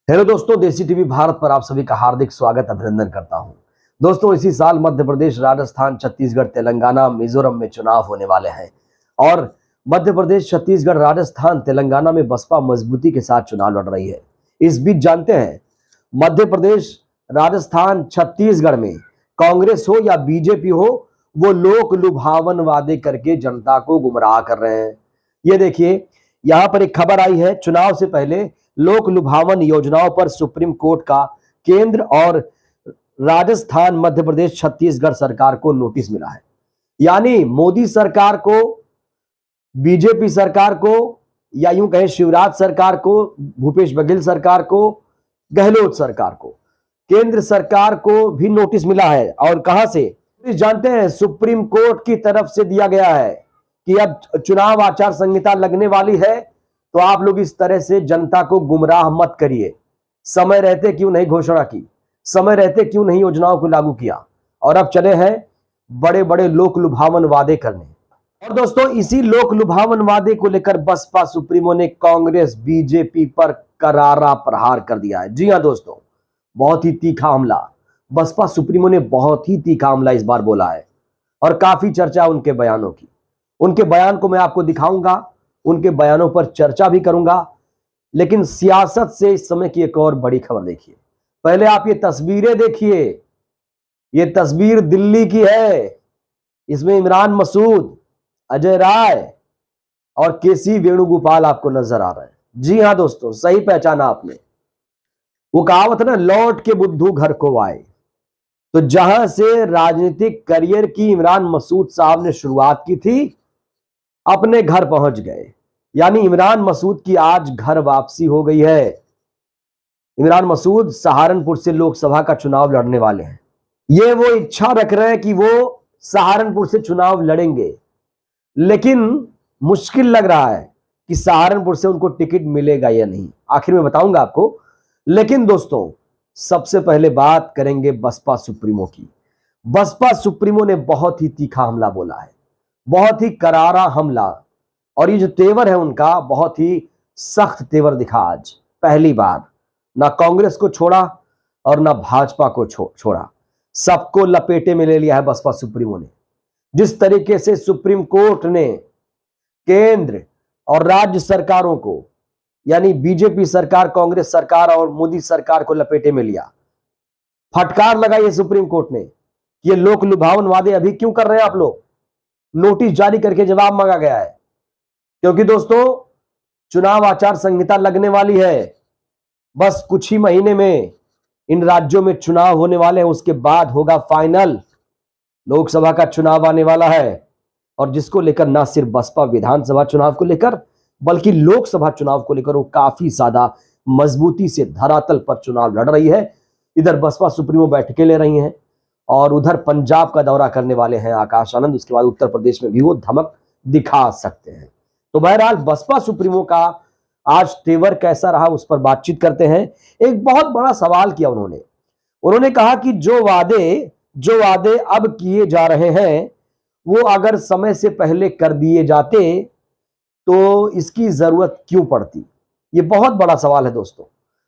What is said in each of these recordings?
Hello दोस्तों, देसी TV Bharat पर आप सभी का हार्दिक स्वागत अभिनंदन करता हूं। दोस्तों, इसी साल मध्य प्रदेश, राजस्थान, छत्तीसगढ़, तेलंगाना, मिजोरम में चुनाव होने वाले हैं और मध्य प्रदेश, छत्तीसगढ़, राजस्थान, तेलंगाना में बसपा मजबूती के साथ चुनाव लड़ रही है। इस बीच जानते हैं, मध्य प्रदेश, राजस्थान, छत्तीसगढ़ में कांग्रेस हो या बीजेपी हो, वो लोक लुभावन वादे करके जनता को गुमराह कर रहे हैं। ये देखिए, यहां पर एक खबर आई है, चुनाव से पहले लोक लुभावन योजनाओं पर सुप्रीम कोर्ट का केंद्र और राजस्थान, मध्य प्रदेश, छत्तीसगढ़ सरकार को नोटिस मिला है। यानी मोदी सरकार को, बीजेपी सरकार को, या यूं कहें शिवराज सरकार को, भूपेश बघेल सरकार को, गहलोत सरकार को, केंद्र सरकार को भी नोटिस मिला है। और कहां से जानते हैं? सुप्रीम कोर्ट की तरफ से दिया गया है कि अब चुनाव आचार संहिता लगने वाली है, तो आप लोग इस तरह से जनता को गुमराह मत करिए। समय रहते क्यों नहीं घोषणा की, समय रहते क्यों नहीं योजनाओं को लागू किया, और अब चले हैं बड़े बड़े लोक लुभावन वादे करने। और दोस्तों, इसी लोक लुभावन वादे को लेकर बसपा सुप्रीमो ने कांग्रेस, बीजेपी पर करारा प्रहार कर दिया है। जी हां दोस्तों, बहुत ही तीखा हमला। बसपा सुप्रीमो ने बहुत ही तीखा हमला इस बार बोला है और काफी चर्चा उनके बयानों की। उनके बयान को मैं आपको दिखाऊंगा, उनके बयानों पर चर्चा भी करूंगा। लेकिन सियासत से इस समय की एक और बड़ी खबर देखिए। पहले आप ये तस्वीरें देखिए। ये तस्वीर दिल्ली की है। इसमें इमरान मसूद, अजय राय और केसी वेणुगोपाल आपको नजर आ रहे हैं। जी हां दोस्तों, सही पहचाना आपने। वो कहावत ना, लौट के बुद्धू घर को आए। तो जहां से राजनीतिक करियर की इमरान मसूद साहब ने शुरुआत की थी, अपने घर पहुंच गए। यानी इमरान मसूद की आज घर वापसी हो गई है। इमरान मसूद सहारनपुर से लोकसभा का चुनाव लड़ने वाले हैं। ये वो इच्छा रख रहे हैं कि वो सहारनपुर से चुनाव लड़ेंगे, लेकिन मुश्किल लग रहा है कि सहारनपुर से उनको टिकट मिलेगा या नहीं। आखिर में बताऊंगा आपको। लेकिन दोस्तों, सबसे पहले बात करेंगे बसपा सुप्रीमो की। बसपा सुप्रीमो ने बहुत ही तीखा हमला बोला है, बहुत ही करारा हमला। और ये जो तेवर है उनका, बहुत ही सख्त तेवर दिखा आज। पहली बार ना कांग्रेस को छोड़ा और ना भाजपा को छोड़ा, सबको लपेटे में ले लिया है बसपा सुप्रीमो ने। जिस तरीके से सुप्रीम कोर्ट ने केंद्र और राज्य सरकारों को, यानी बीजेपी सरकार, कांग्रेस सरकार और मोदी सरकार को लपेटे में लिया, फटकार लगाई है सुप्रीम कोर्ट ने कि ये लोक लुभावन वादे अभी क्यों कर रहे हैं आप लोग। नोटिस जारी करके जवाब मांगा गया है, क्योंकि दोस्तों चुनाव आचार संहिता लगने वाली है। बस कुछ ही महीने में इन राज्यों में चुनाव होने वाले हैं। उसके बाद होगा फाइनल। लोकसभा का चुनाव आने वाला है, और जिसको लेकर ना सिर्फ बसपा विधानसभा चुनाव को लेकर, बल्कि लोकसभा चुनाव को लेकर वो काफी ज्यादा मजबूती से धरातल पर चुनाव लड़ रही है। इधर बसपा सुप्रीमो बैठकें ले रही हैं और उधर पंजाब का दौरा करने वाले हैं आकाश आनंद। उसके बाद उत्तर प्रदेश में भी वो धमक दिखा सकते हैं। तो बहरहाल बसपा सुप्रीमो का आज तेवर कैसा रहा, उस पर बातचीत करते हैं। एक बहुत बड़ा सवाल किया उन्होंने कहा कि जो वादे अब किए जा रहे हैं, वो अगर समय से पहले कर दिए जाते तो इसकी जरूरत क्यों पड़ती। ये बहुत बड़ा सवाल है दोस्तों।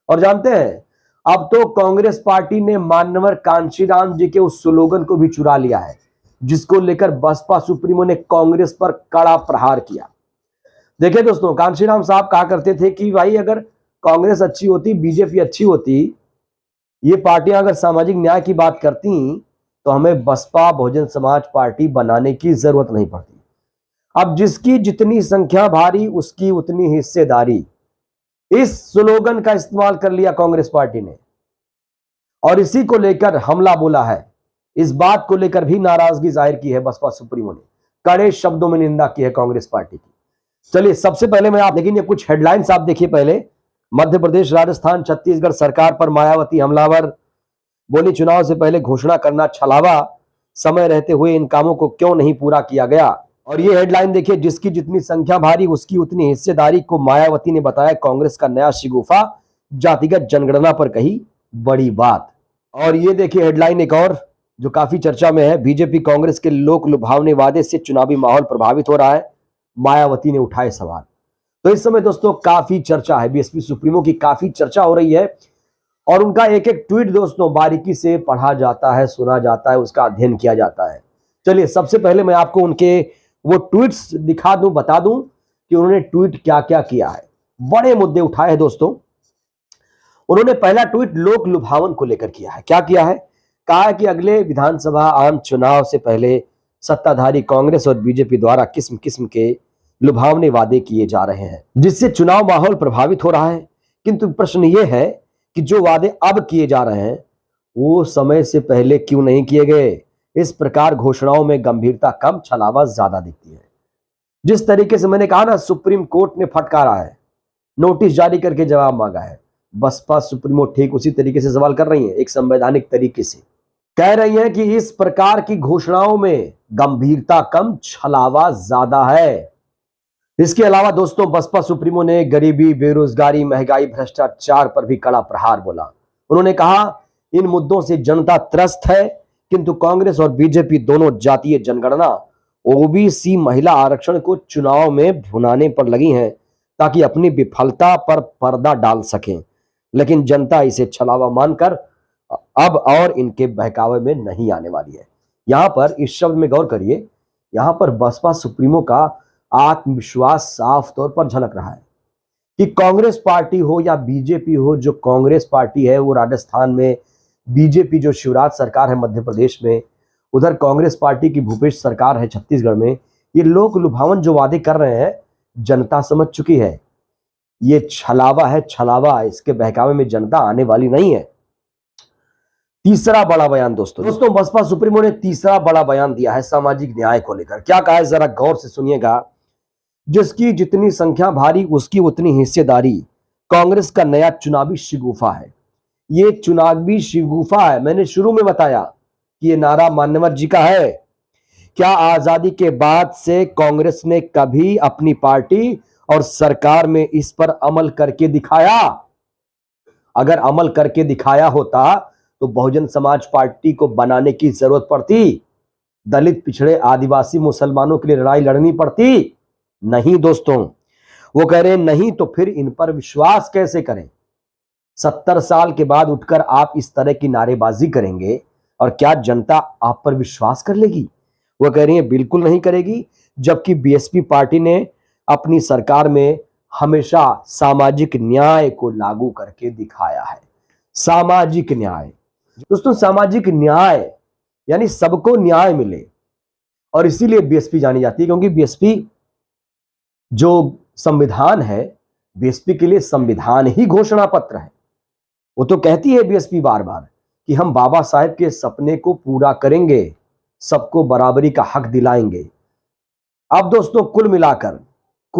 और जानते हैं, अब तो कांग्रेस पार्टी ने मान्यवर कांशीराम जी के उस स्लोगन को भी चुरा लिया है, जिसको लेकर बसपा सुप्रीमो ने कांग्रेस पर कड़ा प्रहार किया। देखिए दोस्तों, कांशीराम साहब कहा करते थे कि भाई अगर कांग्रेस अच्छी होती, बीजेपी अच्छी होती, ये पार्टियां अगर सामाजिक न्याय की बात करती, तो हमें बसपा बहुजन समाज पार्टी बनाने की जरूरत नहीं पड़ती। अब जिसकी जितनी संख्या भारी, उसकी उतनी हिस्सेदारी। इस स्लोगन का इस्तेमाल कर लिया कांग्रेस पार्टी ने और इसी को लेकर हमला बोला है। इस बात को लेकर भी नाराजगी जाहिर की है बसपा सुप्रीमो ने, कड़े शब्दों में निंदा की है कांग्रेस पार्टी की। चलिए, सबसे पहले मैं आप लेकिन ये कुछ हेडलाइंस आप देखिए। पहले, मध्य प्रदेश, राजस्थान, छत्तीसगढ़ सरकार पर मायावती हमलावर, बोली चुनाव से पहले घोषणा करना छलावा, समय रहते हुए इन कामों को क्यों नहीं पूरा किया गया। और ये हेडलाइन देखिए, जिसकी जितनी संख्या भारी, उसकी उतनी हिस्सेदारी को मायावती ने बताया कांग्रेस का नया शिगुफा, जातिगत जनगणना पर कही बड़ी बात। और ये देखिए हेडलाइन एक और जो काफी चर्चा में है, बीजेपी कांग्रेस के लोक लुभावने वादे से चुनावी माहौल प्रभावित हो रहा है, मायावती ने उठाए सवाल। तो इस समय दोस्तों काफी चर्चा है, बीएसपी सुप्रीमो की काफी चर्चा हो रही है और उनका एक एक ट्वीट दोस्तों बारीकी से पढ़ा जाता है, सुना जाता है, उसका अध्ययन किया जाता है। चलिए सबसे पहले मैं आपको उनके वो ट्वीट्स दिखा दूं, बता दूं कि उन्होंने ट्वीट क्या क्या किया है। बड़े मुद्दे उठाए हैं दोस्तों। उन्होंने पहला ट्वीट लोक लुभावन को लेकर किया है। क्या किया है? कहा है कि अगले विधानसभा आम चुनाव से पहले सत्ताधारी कांग्रेस और बीजेपी द्वारा किस्म किस्म के लुभावने वादे किए जा रहे हैं, जिससे चुनाव माहौल प्रभावित हो रहा है। किंतु प्रश्न यह है कि जो वादे अब किए जा रहे हैं वो समय से पहले क्यों नहीं किए गए? इस प्रकार घोषणाओं में गंभीरता कम, छलावा ज्यादा दिखती है। जिस तरीके से मैंने कहा ना, सुप्रीम कोर्ट ने फटकारा है, नोटिस जारी करके जवाब मांगा है, बसपा सुप्रीमो ठीक उसी तरीके से सवाल कर रही है, एक संवैधानिक तरीके से कह रही है कि इस प्रकार की घोषणाओं में गंभीरता कम, छलावा ज्यादा है। इसके अलावा दोस्तों बसपा सुप्रीमो ने गरीबी, बेरोजगारी, महंगाई, भ्रष्टाचार पर भी कड़ा प्रहार बोला। उन्होंने कहा इन मुद्दों से जनता त्रस्त है, किंतु कांग्रेस और बीजेपी दोनों जातीय जनगणना, ओबीसी, महिला आरक्षण को चुनाव में भुनाने पर लगी हैं ताकि अपनी विफलता पर पर्दा डाल सकें। लेकिन जनता इसे छलावा मानकर अब और इनके बहकावे में नहीं आने वाली है। यहां पर इस शब्द में गौर करिए, यहां पर बसपा सुप्रीमो का आत्मविश्वास साफ तौर पर झलक रहा है कि कांग्रेस पार्टी हो या बीजेपी हो, जो कांग्रेस पार्टी है वो राजस्थान में, बीजेपी जो शिवराज सरकार है मध्य प्रदेश में, उधर कांग्रेस पार्टी की भूपेश सरकार है छत्तीसगढ़ में, ये लोक लुभावन जो वादे कर रहे हैं जनता समझ चुकी है। ये छलावा है, छलावा, इसके बहकावे में जनता आने वाली नहीं है। तीसरा बड़ा बयान दोस्तों बसपा सुप्रीमो ने तीसरा बड़ा बयान दिया है सामाजिक न्याय को लेकर। क्या कहा है जरा गौर से सुनिएगा। जिसकी जितनी संख्या भारी उसकी उतनी हिस्सेदारी, कांग्रेस का नया चुनावी शिगुफा है। ये चुनावी शिगुफा है, मैंने शुरू में बताया कि ये नारा मान्यवर जी का है। क्या आजादी के बाद से कांग्रेस ने कभी अपनी पार्टी और सरकार में इस पर अमल करके दिखाया? अगर अमल करके दिखाया होता तो बहुजन समाज पार्टी को बनाने की जरूरत पड़ती, दलित, पिछड़े, आदिवासी, मुसलमानों के लिए लड़ाई लड़नी पड़ती? नहीं दोस्तों, वो कह रहे हैं नहीं, तो फिर इन पर विश्वास कैसे करें? 70 साल के बाद उठकर आप इस तरह की नारेबाजी करेंगे और क्या जनता आप पर विश्वास कर लेगी? वो कह रही है बिल्कुल नहीं करेगी। जबकि बीएसपी पार्टी ने अपनी सरकार में हमेशा सामाजिक न्याय को लागू करके दिखाया है। सामाजिक न्याय दोस्तों, सामाजिक न्याय यानी सबको न्याय मिले, और इसीलिए बीएसपी जानी जाती है, क्योंकि बीएसपी जो संविधान है, बीएसपी के लिए संविधान ही घोषणा पत्र है। वो तो कहती है बीएसपी बार बार कि हम बाबा साहेब के सपने को पूरा करेंगे, सबको बराबरी का हक दिलाएंगे। अब दोस्तों कुल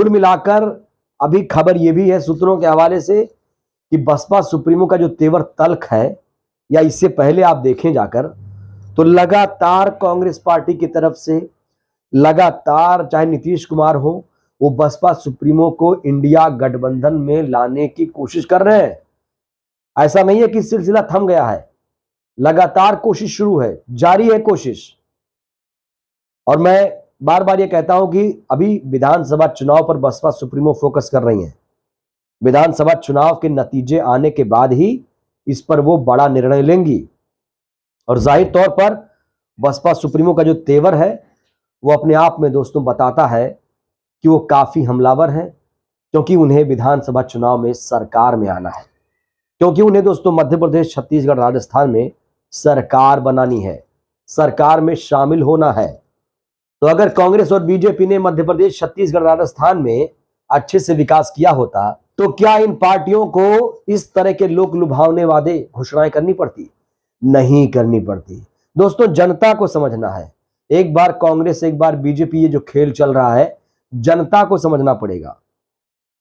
मिलाकर अभी खबर यह भी है सूत्रों के हवाले से कि बसपा सुप्रीमो का जो तेवर तल्ख है, या इससे पहले आप देखें जाकर तो लगातार कांग्रेस पार्टी की तरफ से लगातार, चाहे नीतीश कुमार हो, वो बसपा सुप्रीमो को इंडिया गठबंधन में लाने की कोशिश कर रहे हैं। ऐसा नहीं है कि सिलसिला थम गया है, लगातार कोशिश शुरू है, जारी है कोशिश। और मैं बार बार ये कहता हूं कि अभी विधानसभा चुनाव पर बसपा सुप्रीमो फोकस कर रही है। विधानसभा चुनाव के नतीजे आने के बाद ही इस पर वो बड़ा निर्णय लेंगी। और जाहिर तौर पर बसपा सुप्रीमो का जो तेवर है वो अपने आप में दोस्तों बताता है कि वो काफी हमलावर है, क्योंकि उन्हें विधानसभा चुनाव में सरकार में आना है, क्योंकि उन्हें दोस्तों मध्य प्रदेश, छत्तीसगढ़, राजस्थान में सरकार बनानी है, सरकार में शामिल होना है। तो अगर कांग्रेस और बीजेपी ने मध्य प्रदेश, छत्तीसगढ़, राजस्थान में अच्छे से विकास किया होता तो क्या इन पार्टियों को इस तरह के लोक लुभावने वादे, घोषणाएं करनी पड़ती? नहीं करनी पड़ती। दोस्तों जनता को समझना है, एक बार कांग्रेस एक बार बीजेपी, ये जो खेल चल रहा है जनता को समझना पड़ेगा।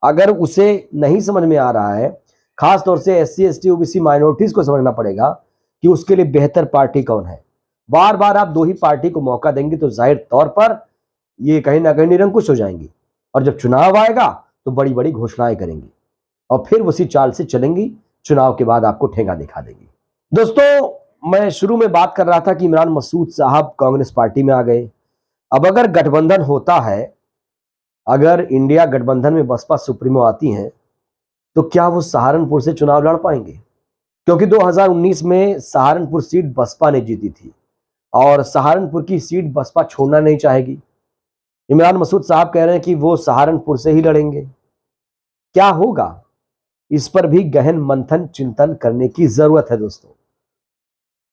अगर उसे नहीं समझ में आ रहा है, खास तौर से एससी, एसटी, ओबीसी, माइनॉरिटीज को समझना पड़ेगा कि उसके लिए बेहतर पार्टी कौन है। बार बार आप दो ही पार्टी को मौका देंगे तो जाहिर तौर पर ये कहीं ना कहीं निरंकुश हो जाएंगी, और जब चुनाव आएगा तो बड़ी बड़ी घोषणाएं करेंगी और फिर उसी चाल से चलेंगी, चुनाव के बाद आपको ठेंगा दिखा देंगी। दोस्तों मैं शुरू में बात कर रहा था कि इमरान मसूद साहब कांग्रेस पार्टी में आ गए। अब अगर गठबंधन होता है, अगर इंडिया गठबंधन में बसपा सुप्रीमो आती हैं, तो क्या वो सहारनपुर से चुनाव लड़ पाएंगे? क्योंकि 2019 में सहारनपुर सीट बसपा ने जीती थी और सहारनपुर की सीट बसपा छोड़ना नहीं चाहेगी। इमरान मसूद साहब कह रहे हैं कि वो सहारनपुर से ही लड़ेंगे। क्या होगा, इस पर भी गहन मंथन चिंतन करने की जरूरत है दोस्तों।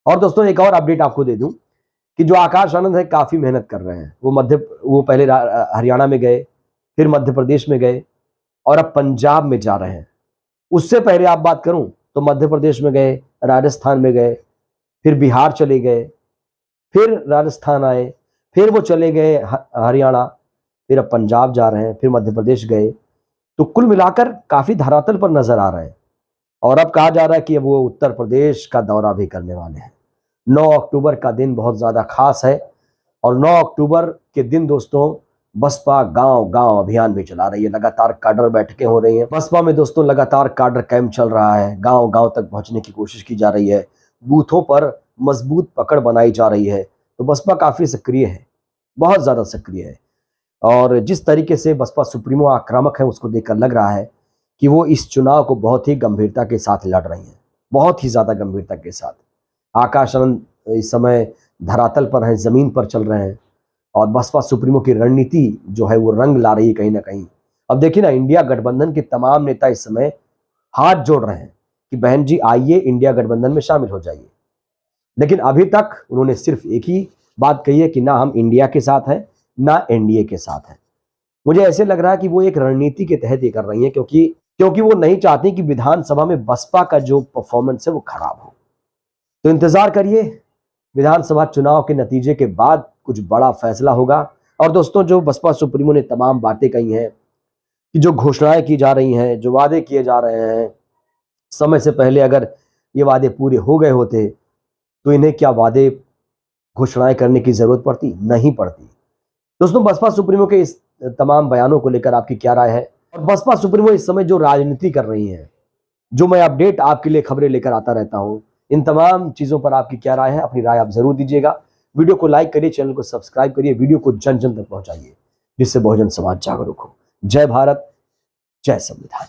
और दोस्तों एक और अपडेट आपको दे दूं कि जो आकाश आनंद है काफी मेहनत कर रहे हैं। वो पहले हरियाणा में गए, फिर मध्य प्रदेश में गए और अब पंजाब में जा रहे हैं। उससे पहले आप बात करूं तो मध्य प्रदेश में गए, राजस्थान में गए, फिर बिहार चले गए, फिर राजस्थान आए, फिर वो चले गए हरियाणा, फिर अब पंजाब जा रहे हैं, फिर मध्य प्रदेश गए। तो कुल मिलाकर काफी धरातल पर नजर आ रहे हैं। और अब कहा जा रहा है कि वो उत्तर प्रदेश का दौरा भी करने वाले हैं। 9 अक्टूबर का दिन बहुत ज्यादा खास है और 9 अक्टूबर के दिन दोस्तों बसपा गांव गांव अभियान भी चला रही है। लगातार काडर बैठकें हो रही हैं बसपा में दोस्तों, लगातार काडर कैंप चल रहा है, गांव गांव तक पहुंचने की कोशिश की जा रही है, बूथों पर मजबूत पकड़ बनाई जा रही है। तो बसपा काफी सक्रिय है, बहुत ज्यादा सक्रिय है। और जिस तरीके से बसपा सुप्रीमो आक्रामक है उसको देखकर लग रहा है कि वो इस चुनाव को बहुत ही गंभीरता के साथ लड़ रही हैं, बहुत ही ज्यादा गंभीरता के साथ। आकाश आनंद इस समय धरातल पर हैं, जमीन पर चल रहे हैं और बसपा सुप्रीमो की रणनीति जो है वो रंग ला रही है कहीं ना कहीं। अब देखिए ना, इंडिया गठबंधन के तमाम नेता इस समय हाथ जोड़ रहे हैं कि बहन जी आइए इंडिया गठबंधन में शामिल हो जाइए। लेकिन अभी तक उन्होंने सिर्फ एक ही बात कही है कि ना हम इंडिया के साथ हैं ना एनडीए के साथ हैं। मुझे ऐसे लग रहा है कि वो एक रणनीति के तहत ये कर रही हैं क्योंकि वो नहीं चाहती कि विधानसभा में बसपा का जो परफॉर्मेंस है वो खराब हो। तो इंतजार करिए, विधानसभा चुनाव के नतीजे के बाद कुछ बड़ा फैसला होगा। और दोस्तों जो बसपा सुप्रीमो ने तमाम बातें कही हैं कि जो घोषणाएं की जा रही हैं, जो वादे किए जा रहे हैं, समय से पहले अगर ये वादे पूरे हो गए होते तो इन्हें क्या वादे घोषणाएं करने की जरूरत पड़ती? नहीं पड़ती। दोस्तों बसपा सुप्रीमो के इस तमाम बयानों को लेकर आपकी क्या राय है? और बसपा सुप्रीमो इस समय जो राजनीति कर रही है, जो मैं अपडेट आपके लिए खबरें लेकर आता रहता हूं, इन तमाम चीजों पर आपकी क्या राय है? अपनी राय आप जरूर दीजिएगा। वीडियो को लाइक करिए, चैनल को सब्सक्राइब करिए, वीडियो को जन जन तक पहुंचाइए जिससे बहुजन समाज जागरूक हो। जय भारत, जय संविधान।